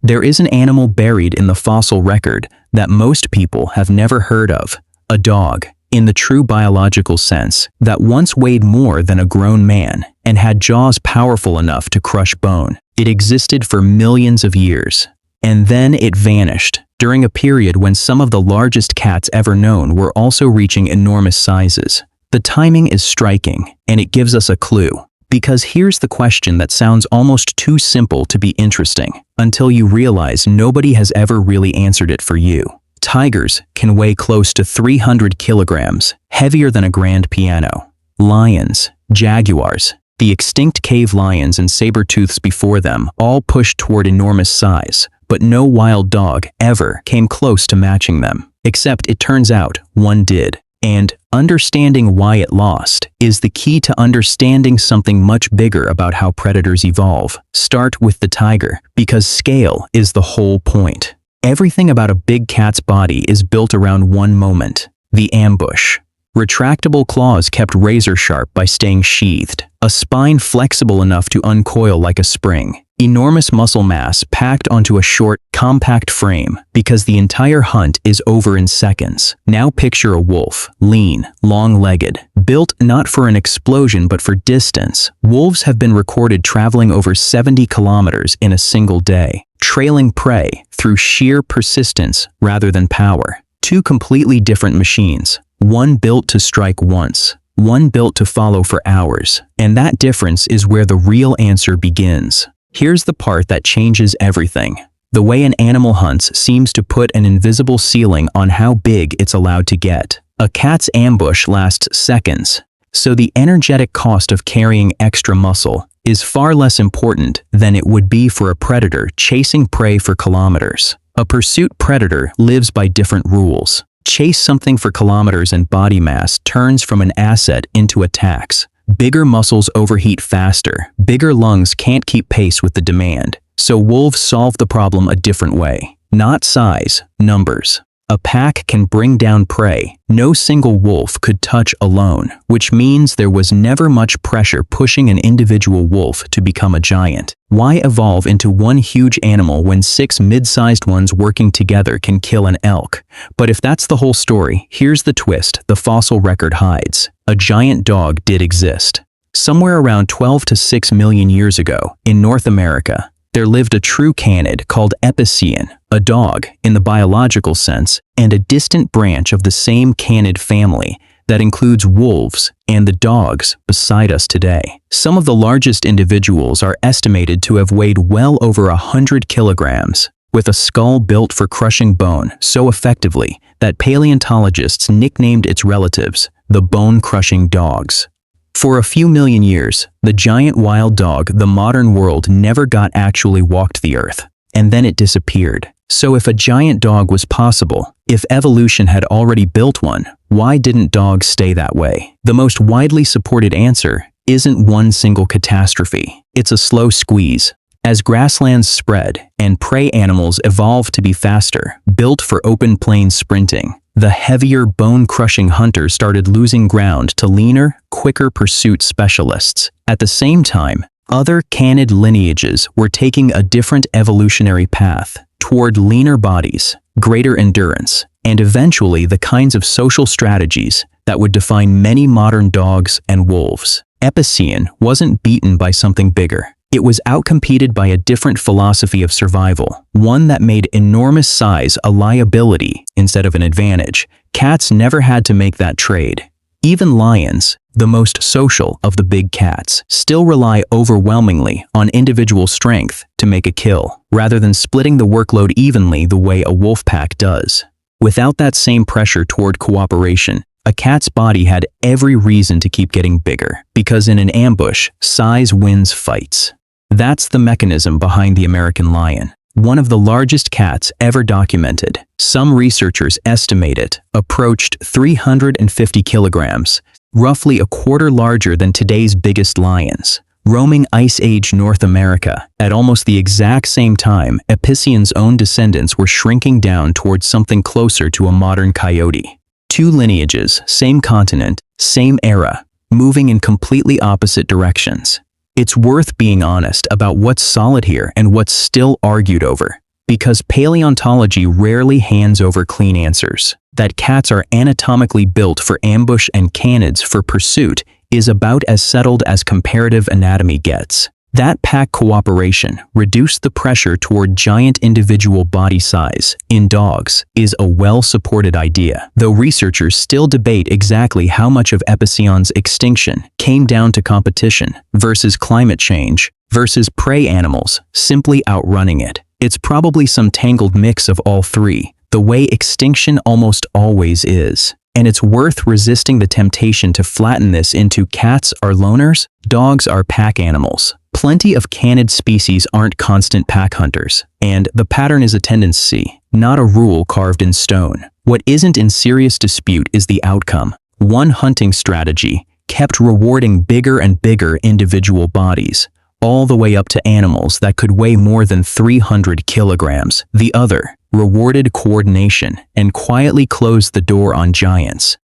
There is an animal buried in the fossil record that most people have never heard of, a dog, in the true biological sense, that once weighed more than a grown man and had jaws powerful enough to crush bone. It existed for millions of years. And then it vanished, during a period when some of the largest cats ever known were also reaching enormous sizes. The timing is striking, and it gives us a clue. Because here's the question that sounds almost too simple to be interesting, until you realize nobody has ever really answered it for you. Tigers can weigh close to 300 kilograms, heavier than a grand piano. Lions, jaguars, the extinct cave lions and saber-tooths before them all pushed toward enormous size, but no wild dog ever came close to matching them. Except it turns out one did. And understanding why it lost is the key to understanding something much bigger about how predators evolve. Start with the tiger, because scale is the whole point. Everything about a big cat's body is built around one moment: the ambush. Retractable claws kept razor sharp by staying sheathed, a spine flexible enough to uncoil like a spring, enormous muscle mass packed onto a short, compact frame, because the entire hunt is over in seconds. Now picture a wolf, lean, long-legged, built not for an explosion but for distance. Wolves have been recorded traveling over 70 kilometers in a single day, trailing prey through sheer persistence rather than power. Two completely different machines. One built to strike once, one built to follow for hours. And that difference is where the real answer begins. Here's the part that changes everything. The way an animal hunts seems to put an invisible ceiling on how big it's allowed to get. A cat's ambush lasts seconds, so the energetic cost of carrying extra muscle is far less important than it would be for a predator chasing prey for kilometers. A pursuit predator lives by different rules. Chase something for kilometers and body mass turns from an asset into a tax. Bigger muscles overheat faster. Bigger lungs can't keep pace with the demand. So wolves solve the problem a different way. Not size, numbers. A pack can bring down prey no single wolf could touch alone, which means there was never much pressure pushing an individual wolf to become a giant. Why evolve into one huge animal when 6 mid-sized ones working together can kill an elk? But if that's the whole story, here's the twist the fossil record hides. A giant dog did exist. Somewhere around 12 to 6 million years ago, in North America, there lived a true canid called Epicyon, a dog in the biological sense, and a distant branch of the same canid family that includes wolves and the dogs beside us today. Some of the largest individuals are estimated to have weighed well over 100 kilograms, with a skull built for crushing bone so effectively that paleontologists nicknamed its relatives the bone-crushing dogs. For a few million years, the giant wild dog the modern world never got actually walked the earth, and then it disappeared. So if a giant dog was possible, if evolution had already built one, why didn't dogs stay that way? The most widely supported answer isn't one single catastrophe. It's a slow squeeze. As grasslands spread and prey animals evolved to be faster, built for open plain sprinting, the heavier bone-crushing hunters started losing ground to leaner, quicker pursuit specialists. At the same time, other canid lineages were taking a different evolutionary path toward leaner bodies, greater endurance, and eventually the kinds of social strategies that would define many modern dogs and wolves. Epicyon wasn't beaten by something bigger. It was outcompeted by a different philosophy of survival, one that made enormous size a liability instead of an advantage. Cats never had to make that trade. Even lions, the most social of the big cats, still rely overwhelmingly on individual strength to make a kill, rather than splitting the workload evenly the way a wolf pack does. Without that same pressure toward cooperation, a cat's body had every reason to keep getting bigger, because in an ambush, size wins fights. That's the mechanism behind the American lion, one of the largest cats ever documented. Some researchers estimate it approached 350 kilograms, roughly a quarter larger than today's biggest lions. Roaming Ice Age North America, at almost the exact same time, Epicyon's own descendants were shrinking down towards something closer to a modern coyote. Two lineages, same continent, same era, moving in completely opposite directions. It's worth being honest about what's solid here and what's still argued over. because paleontology rarely hands over clean answers. That cats are anatomically built for ambush and canids for pursuit is about as settled as comparative anatomy gets. That pack cooperation reduced the pressure toward giant individual body size in dogs is a well-supported idea, though researchers still debate exactly how much of Epicyon's extinction came down to competition versus climate change versus prey animals simply outrunning it. It's probably some tangled mix of all three, the way extinction almost always is. And it's worth resisting the temptation to flatten this into cats are loners, dogs are pack animals. Plenty of canid species aren't constant pack hunters, and the pattern is a tendency, not a rule carved in stone. What isn't in serious dispute is the outcome. One hunting strategy kept rewarding bigger and bigger individual bodies, all the way up to animals that could weigh more than 300 kilograms. The other rewarded coordination and quietly closed the door on giants.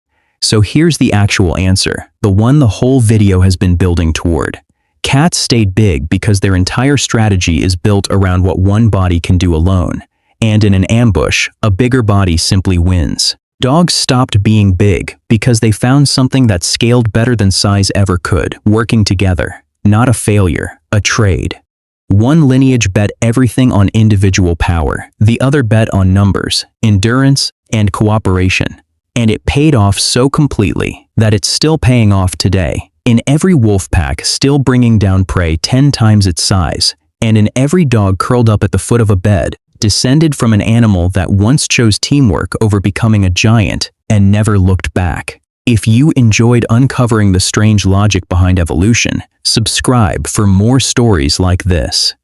So here's the actual answer, the one the whole video has been building toward. Cats stayed big because their entire strategy is built around what one body can do alone, and in an ambush, a bigger body simply wins. Dogs stopped being big because they found something that scaled better than size ever could, working together. Not a failure, a trade. One lineage bet everything on individual power, the other bet on numbers, endurance, and cooperation. And it paid off so completely that it's still paying off today. In every wolf pack still bringing down prey 10 times its size, and in every dog curled up at the foot of a bed, descended from an animal that once chose teamwork over becoming a giant and never looked back. If you enjoyed uncovering the strange logic behind evolution, subscribe for more stories like this.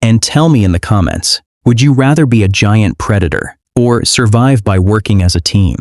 And tell me in the comments, would you rather be a giant predator or survive by working as a team?